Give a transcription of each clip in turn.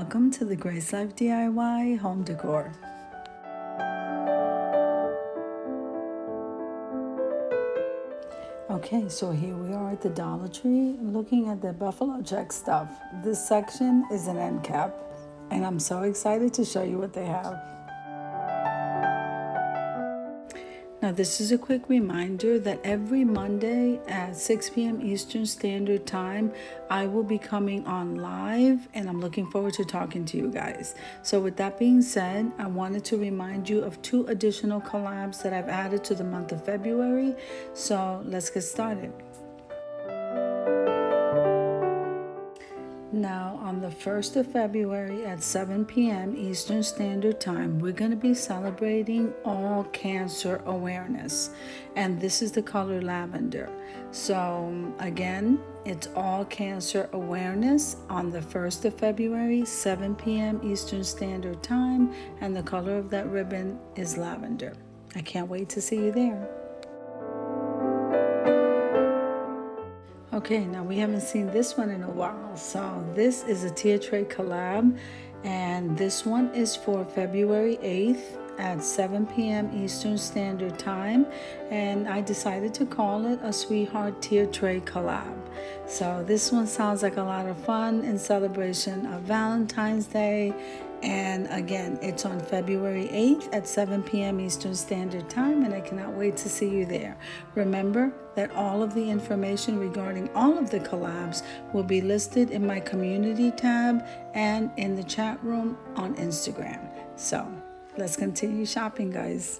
Welcome to the Grace Life DIY home decor. Okay, so here we are at the Dollar Tree looking at the buffalo check stuff. This section is an end cap, and I'm so excited to show you what they have. Now, this is a quick reminder that every Monday at 6 p.m. Eastern Standard Time, I will be coming on live, and I'm looking forward to talking to you guys. So with that being said, I wanted to remind you of 2 additional collabs that I've added to the month of February. So let's get started. Now, on the 1st of February at 7 p.m. Eastern Standard Time, we're going to be celebrating All Cancer Awareness. And this is the color lavender. So, again, it's All Cancer Awareness on the 1st of February, 7 p.m. Eastern Standard Time. And the color of that ribbon is lavender. I can't wait to see you there. Okay, now we haven't seen this one in a while. So this is a tier tray collab, and this one is for February 8th at 7 p.m. Eastern Standard Time, and I decided to call it a Sweetheart Tier Tray Collab. So this one sounds like a lot of fun in celebration of Valentine's Day. And again, it's on February 8th at 7 p.m. Eastern Standard Time, and I cannot wait to see you there. Remember that all of the information regarding all of the collabs will be listed in my community tab and in the chat room on Instagram. So let's continue shopping, guys.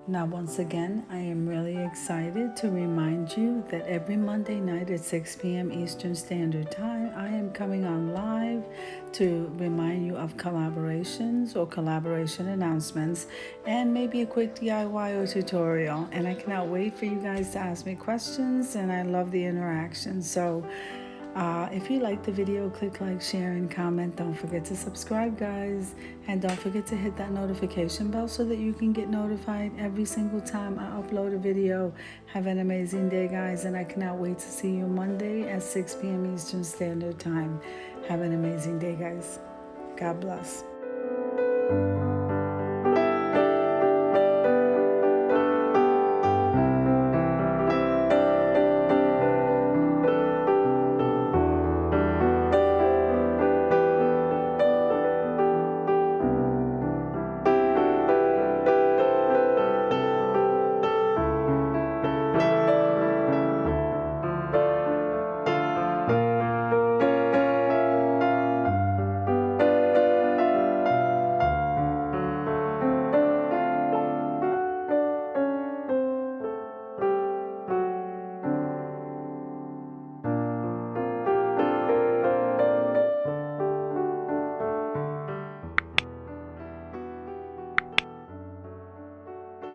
Now, once again, I am really excited to remind you that every Monday night at 6 p.m. Eastern Standard Time, I am coming on live to remind you of collaborations or collaboration announcements and maybe a quick DIY or tutorial. And I cannot wait for you guys to ask me questions, and I love the interaction. So if you like the video, click like, share, and comment. Don't forget to subscribe, guys. And don't forget to hit that notification bell so that you can get notified every single time I upload a video. Have an amazing day, guys, and I cannot wait to see you Monday at 6 p.m. Eastern Standard Time. Have an amazing day, guys. God bless.